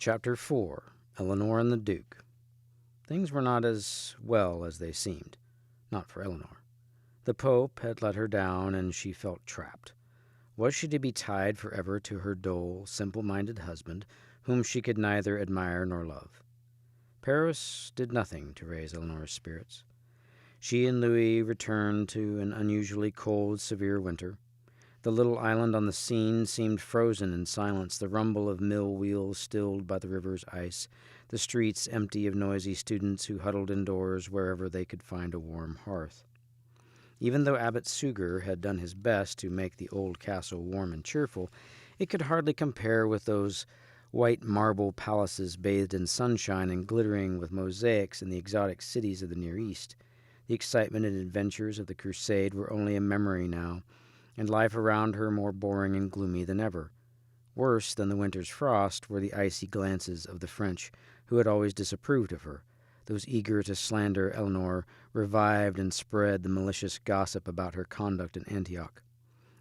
Chapter 4. Eleanor and the Duke. Things were not as well as they seemed. Not for Eleanor. The Pope had let her down, and she felt trapped. Was she to be tied forever to her dull, simple-minded husband, whom she could neither admire nor love? Paris did nothing to raise Eleanor's spirits. She and Louis returned to an unusually cold, severe winter. The little island on the Seine seemed frozen in silence, the rumble of mill wheels stilled by the river's ice, the streets empty of noisy students who huddled indoors wherever they could find a warm hearth. Even though Abbot Suger had done his best to make the old castle warm and cheerful, it could hardly compare with those white marble palaces bathed in sunshine and glittering with mosaics in the exotic cities of the Near East. The excitement and adventures of the crusade were only a memory now, and life around her more boring and gloomy than ever. Worse than the winter's frost were the icy glances of the French, who had always disapproved of her. Those eager to slander Eleanor revived and spread the malicious gossip about her conduct in Antioch.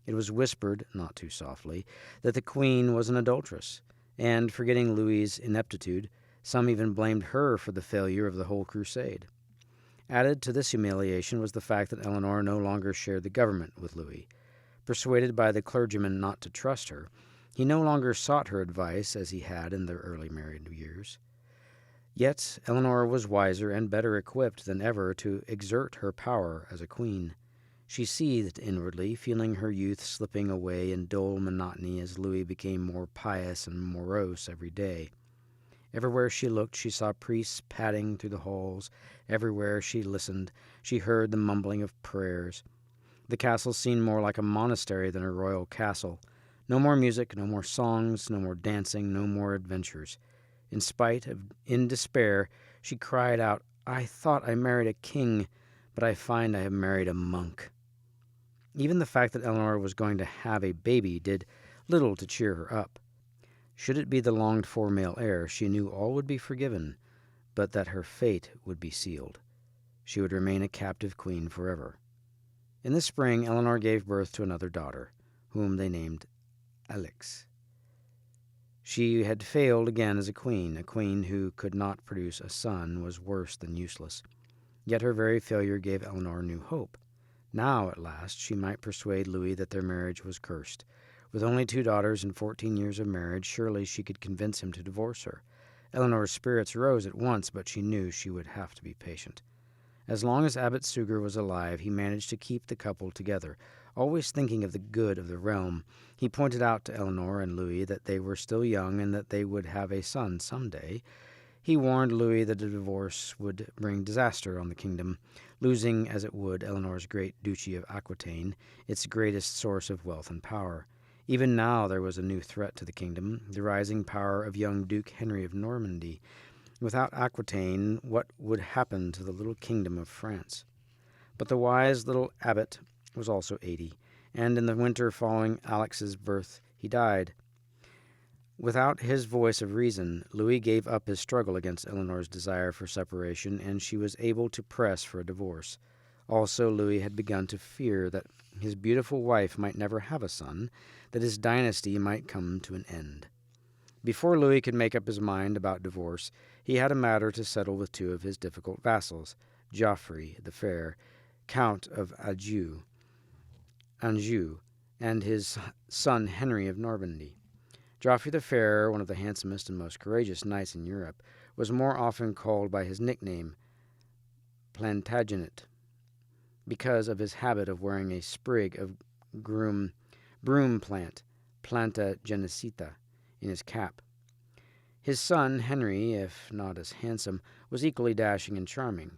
It was whispered, not too softly, that the queen was an adulteress, and, forgetting Louis's ineptitude, some even blamed her for the failure of the whole crusade. Added to this humiliation was the fact that Eleanor no longer shared the government with Louis. Persuaded by the clergyman not to trust her, he no longer sought her advice as he had in their early married years. Yet Eleanor was wiser and better equipped than ever to exert her power as a queen. She seethed inwardly, feeling her youth slipping away in dull monotony as Louis became more pious and morose every day. Everywhere she looked, she saw priests padding through the halls. Everywhere she listened, she heard the mumbling of prayers. The castle seemed more like a monastery than a royal castle. No more music, no more songs, no more dancing, no more adventures. In despair, she cried out, "I thought I married a king, but I find I have married a monk." Even the fact that Eleanor was going to have a baby did little to cheer her up. Should it be the longed-for male heir, she knew all would be forgiven, but that her fate would be sealed. She would remain a captive queen forever. In the spring, Eleanor gave birth to another daughter, whom they named Alix. She had failed again as a queen who could not produce a son was worse than useless. Yet her very failure gave Eleanor new hope. Now, at last, she might persuade Louis that their marriage was cursed. With only 2 daughters and 14 years of marriage, surely she could convince him to divorce her. Eleanor's spirits rose at once, but she knew she would have to be patient. As long as Abbot Suger was alive, he managed to keep the couple together, always thinking of the good of the realm. He pointed out to Eleanor and Louis that they were still young and that they would have a son someday. He warned Louis that a divorce would bring disaster on the kingdom, losing, as it would, Eleanor's great duchy of Aquitaine, its greatest source of wealth and power. Even now there was a new threat to the kingdom, the rising power of young Duke Henry of Normandy. Without Aquitaine, what would happen to the little kingdom of France? But the wise little abbot was also 80, and in the winter following Alix's birth he died. Without his voice of reason, Louis gave up his struggle against Eleanor's desire for separation, and she was able to press for a divorce. Also, Louis had begun to fear that his beautiful wife might never have a son, that his dynasty might come to an end. Before Louis could make up his mind about divorce, he had a matter to settle with 2 of his difficult vassals, Geoffrey the Fair, Count of Anjou, and his son Henry of Normandy. Geoffrey the Fair, one of the handsomest and most courageous knights in Europe, was more often called by his nickname, Plantagenet, because of his habit of wearing a sprig of broom plant, Plantagenets, in his cap. His son, Henry, if not as handsome, was equally dashing and charming.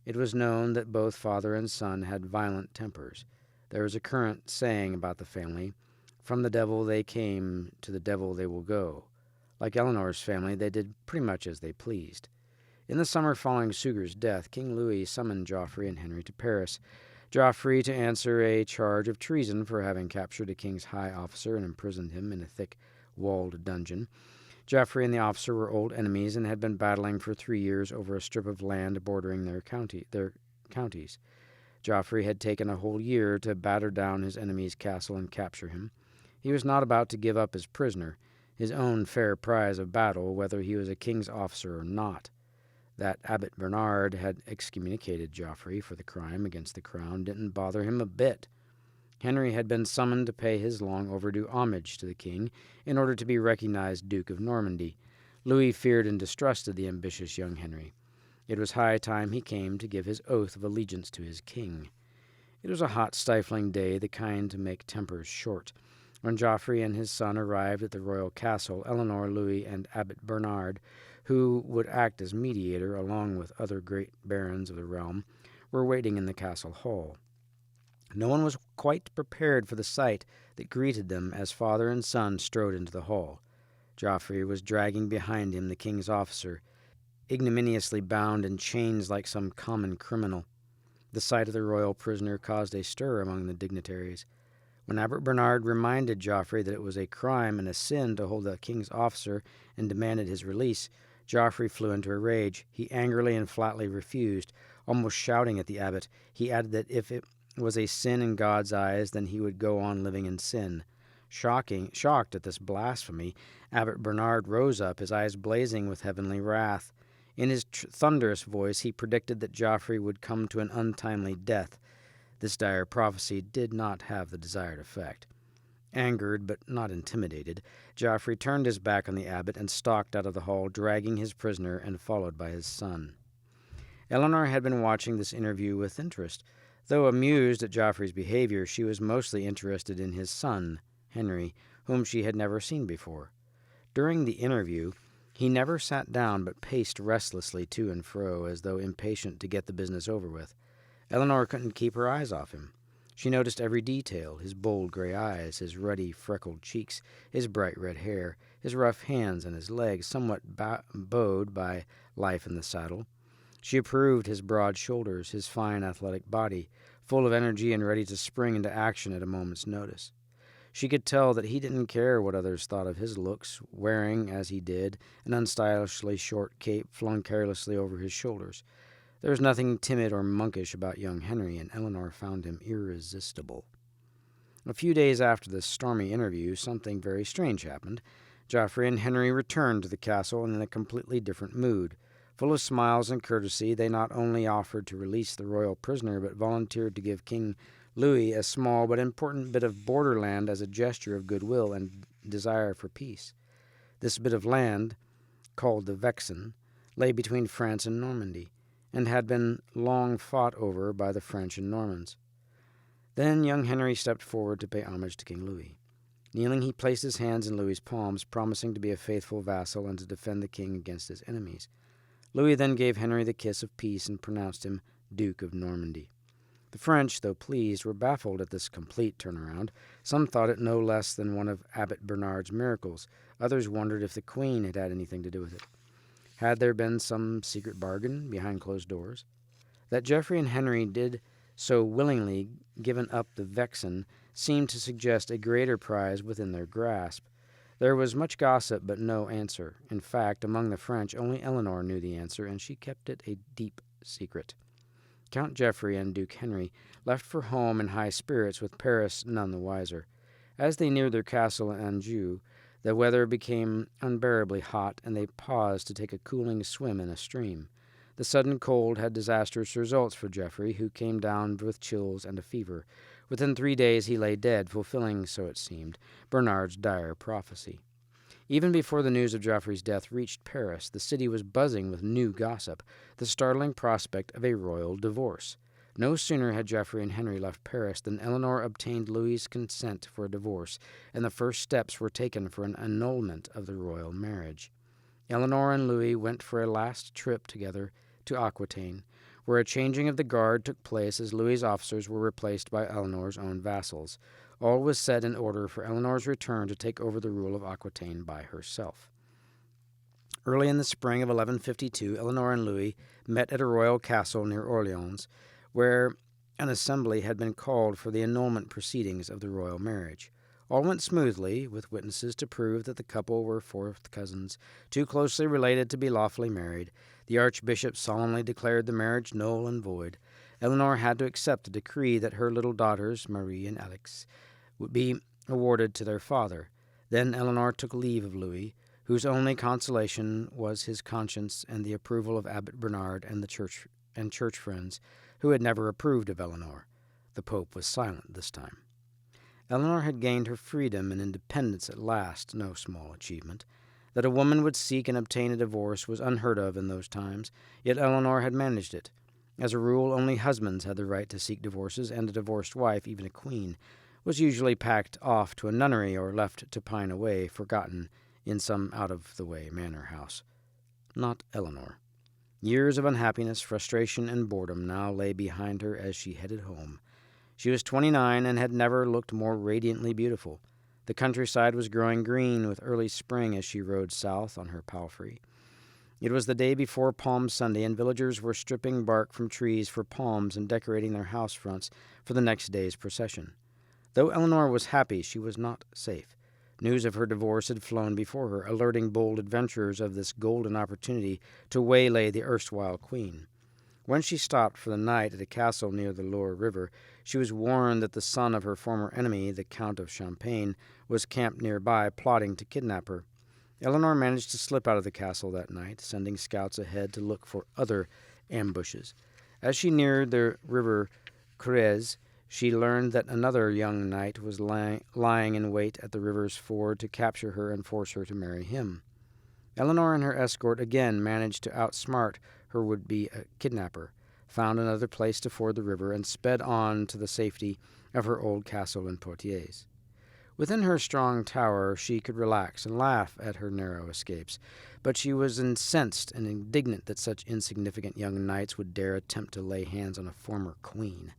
It was known that both father and son had violent tempers. There was a current saying about the family, "From the devil they came, to the devil they will go." Like Eleanor's family, they did pretty much as they pleased. In the summer following Suger's death, King Louis summoned Geoffrey and Henry to Paris. Geoffrey to answer a charge of treason for having captured a king's high officer and imprisoned him in a thick walled dungeon. Geoffrey and the officer were old enemies and had been battling for 3 years over a strip of land bordering their counties. Geoffrey had taken a whole year to batter down his enemy's castle and capture him. He was not about to give up his prisoner. his own fair prize of battle, whether he was a king's officer or not. That Abbot Bernard had excommunicated Geoffrey for the crime against the crown didn't bother him a bit. Henry had been summoned to pay his long-overdue homage to the king in order to be recognized Duke of Normandy. Louis feared and distrusted the ambitious young Henry. It was high time he came to give his oath of allegiance to his king. It was a hot, stifling day, the kind to make tempers short. When Geoffrey and his son arrived at the royal castle, Eleanor, Louis, and Abbot Bernard, who would act as mediator along with other great barons of the realm, were waiting in the castle hall. No one was quite prepared for the sight that greeted them as father and son strode into the hall. Geoffrey was dragging behind him the king's officer, ignominiously bound in chains like some common criminal. The sight of the royal prisoner caused a stir among the dignitaries. When Abbot Bernard reminded Geoffrey that it was a crime and a sin to hold a king's officer and demanded his release, Geoffrey flew into a rage. He angrily and flatly refused, almost shouting at the abbot. He added that if it was a sin in God's eyes, then he would go on living in sin. Shocked at this blasphemy, Abbot Bernard rose up, his eyes blazing with heavenly wrath. In his thunderous voice, he predicted that Geoffrey would come to an untimely death. This dire prophecy did not have the desired effect. Angered, but not intimidated, Geoffrey turned his back on the abbot and stalked out of the hall, dragging his prisoner and followed by his son. Eleanor had been watching this interview with interest. Though amused at Geoffrey's behavior, she was mostly interested in his son, Henry, whom she had never seen before. During the interview, he never sat down but paced restlessly to and fro, as though impatient to get the business over with. Eleanor couldn't keep her eyes off him. She noticed every detail: his bold gray eyes, his ruddy, freckled cheeks, his bright red hair, his rough hands and his legs, somewhat bowed by life in the saddle. She approved his broad shoulders, his fine athletic body, full of energy and ready to spring into action at a moment's notice. She could tell that he didn't care what others thought of his looks, wearing, as he did, an unstylishly short cape flung carelessly over his shoulders. There was nothing timid or monkish about young Henry, and Eleanor found him irresistible. A few days after this stormy interview, something very strange happened. Geoffrey and Henry returned to the castle in a completely different mood. Full of smiles and courtesy, they not only offered to release the royal prisoner, but volunteered to give King Louis a small but important bit of borderland as a gesture of goodwill and desire for peace. This bit of land, called the Vexin, lay between France and Normandy, and had been long fought over by the French and Normans. Then young Henry stepped forward to pay homage to King Louis. Kneeling, he placed his hands in Louis's palms, promising to be a faithful vassal and to defend the king against his enemies. Louis then gave Henry the kiss of peace and pronounced him Duke of Normandy. The French, though pleased, were baffled at this complete turnaround. Some thought it no less than one of Abbot Bernard's miracles. Others wondered if the Queen had had anything to do with it. Had there been some secret bargain behind closed doors? That Geoffrey and Henry did so willingly given up the Vexin seemed to suggest a greater prize within their grasp. There was much gossip, but no answer. In fact, among the French, only Eleanor knew the answer, and she kept it a deep secret. Count Geoffrey and Duke Henry left for home in high spirits, with Paris none the wiser. As they neared their castle in Anjou, the weather became unbearably hot, and they paused to take a cooling swim in a stream. The sudden cold had disastrous results for Geoffrey, who came down with chills and a fever. Within 3 days he lay dead, fulfilling, so it seemed, Bernard's dire prophecy. Even before the news of Geoffrey's death reached Paris, the city was buzzing with new gossip, the startling prospect of a royal divorce. No sooner had Geoffrey and Henry left Paris than Eleanor obtained Louis's consent for a divorce, and the first steps were taken for an annulment of the royal marriage. Eleanor and Louis went for a last trip together to Aquitaine, where a changing of the guard took place as Louis's officers were replaced by Eleanor's own vassals. All was set in order for Eleanor's return to take over the rule of Aquitaine by herself. Early in the spring of 1152, Eleanor and Louis met at a royal castle near Orleans, where an assembly had been called for the annulment proceedings of the royal marriage. All went smoothly, with witnesses to prove that the couple were fourth cousins, too closely related to be lawfully married. The archbishop solemnly declared the marriage null and void. Eleanor had to accept a decree that her little daughters, Marie and Alix, would be awarded to their father. Then Eleanor took leave of Louis, whose only consolation was his conscience and the approval of Abbot Bernard and the church friends, who had never approved of Eleanor. The Pope was silent this time. Eleanor had gained her freedom and independence at last, no small achievement. That a woman would seek and obtain a divorce was unheard of in those times, yet Eleanor had managed it. As a rule, only husbands had the right to seek divorces, and a divorced wife, even a queen, was usually packed off to a nunnery or left to pine away, forgotten in some out-of-the-way manor house. Not Eleanor. Years of unhappiness, frustration, and boredom now lay behind her as she headed home. She was 29 and had never looked more radiantly beautiful. The countryside was growing green with early spring as she rode south on her palfrey. It was the day before Palm Sunday, and villagers were stripping bark from trees for palms and decorating their house fronts for the next day's procession. Though Eleanor was happy, she was not safe. News of her divorce had flown before her, alerting bold adventurers of this golden opportunity to waylay the erstwhile queen. When she stopped for the night at a castle near the Loire River, she was warned that the son of her former enemy, the Count of Champagne, was camped nearby, plotting to kidnap her. Eleanor managed to slip out of the castle that night, sending scouts ahead to look for other ambushes. As she neared the river Creuse, she learned that another young knight was lying in wait at the river's ford to capture her and force her to marry him. Eleanor and her escort again managed to outsmart her would-be kidnapper, found another place to ford the river, and sped on to the safety of her old castle in Poitiers. Within her strong tower she could relax and laugh at her narrow escapes, but she was incensed and indignant that such insignificant young knights would dare attempt to lay hands on a former queen.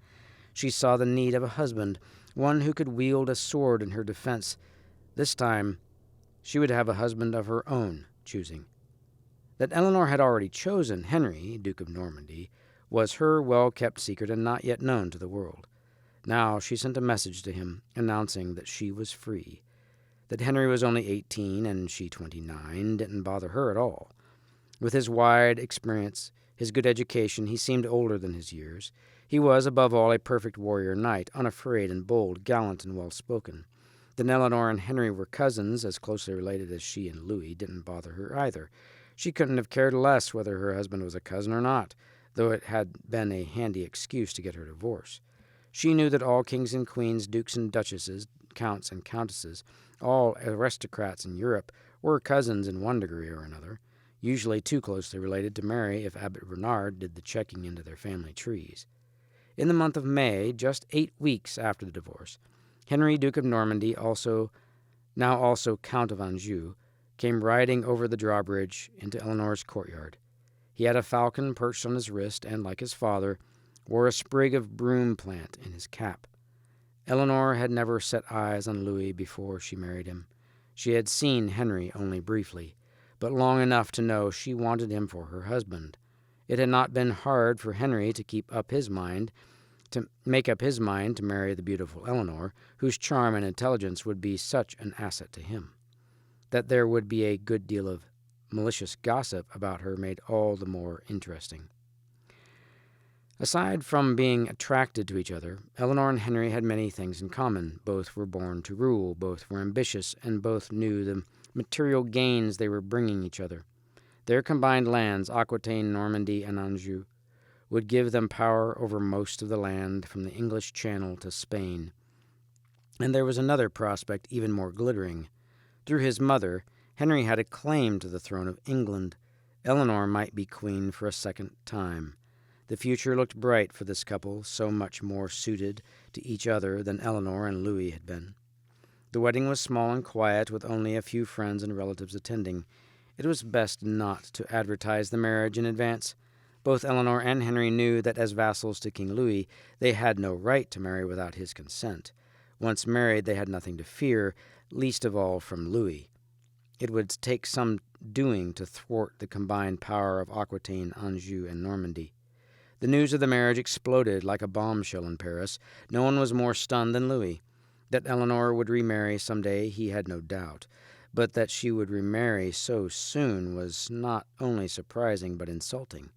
She saw the need of a husband, one who could wield a sword in her defense. This time she would have a husband of her own choosing. That Eleanor had already chosen Henry, Duke of Normandy, was her well-kept secret and not yet known to the world. Now she sent a message to him, announcing that she was free. That Henry was only 18 and she 29 didn't bother her at all. With his wide experience, his good education, he seemed older than his years. He was, above all, a perfect warrior knight, unafraid and bold, gallant and well-spoken. That Eleanor and Henry were cousins, as closely related as she and Louis, didn't bother her either. She couldn't have cared less whether her husband was a cousin or not, though it had been a handy excuse to get her divorce. She knew that all kings and queens, dukes and duchesses, counts and countesses, all aristocrats in Europe, were cousins in one degree or another, usually too closely related to marry if Abbot Bernard did the checking into their family trees. In the month of May, just 8 weeks after the divorce, Henry, Duke of Normandy, now also Count of Anjou, came riding over the drawbridge into Eleanor's courtyard. He had a falcon perched on his wrist and, like his father, wore a sprig of broom plant in his cap. Eleanor had never set eyes on Louis before she married him. She had seen Henry only briefly, but long enough to know she wanted him for her husband. It had not been hard for Henry to make up his mind to marry the beautiful Eleanor, whose charm and intelligence would be such an asset to him. That there would be a good deal of malicious gossip about her made all the more interesting. Aside from being attracted to each other, Eleanor and Henry had many things in common. Both were born to rule, both were ambitious, and both knew the material gains they were bringing each other. Their combined lands, Aquitaine, Normandy, and Anjou, would give them power over most of the land from the English Channel to Spain. And there was another prospect even more glittering. Through his mother, Henry had a claim to the throne of England. Eleanor might be queen for a second time. The future looked bright for this couple, so much more suited to each other than Eleanor and Louis had been. The wedding was small and quiet, with only a few friends and relatives attending. It was best not to advertise the marriage in advance. Both Eleanor and Henry knew that as vassals to King Louis, they had no right to marry without his consent. Once married, they had nothing to fear, least of all from Louis. It would take some doing to thwart the combined power of Aquitaine, Anjou, and Normandy. The news of the marriage exploded like a bombshell in Paris. No one was more stunned than Louis. That Eleanor would remarry someday, he had no doubt. But that she would remarry so soon was not only surprising but insulting.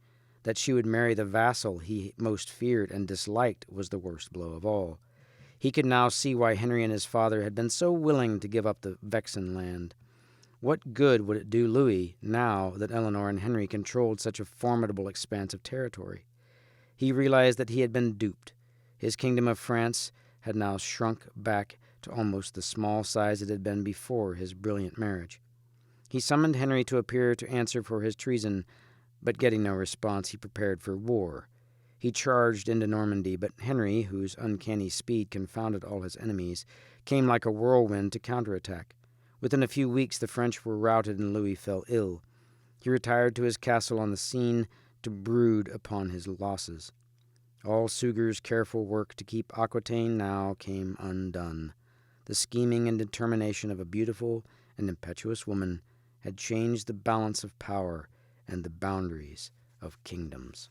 That she would marry the vassal he most feared and disliked was the worst blow of all. He could now see why Henry and his father had been so willing to give up the Vexin land. What good would it do Louis now that Eleanor and Henry controlled such a formidable expanse of territory? He realized that he had been duped. His kingdom of France had now shrunk back to almost the small size it had been before his brilliant marriage. He summoned Henry to appear to answer for his treason, but getting no response, he prepared for war. He charged into Normandy, but Henry, whose uncanny speed confounded all his enemies, came like a whirlwind to counterattack. Within a few weeks, the French were routed and Louis fell ill. He retired to his castle on the Seine to brood upon his losses. All Suger's careful work to keep Aquitaine now came undone. The scheming and determination of a beautiful and impetuous woman had changed the balance of power and the boundaries of kingdoms.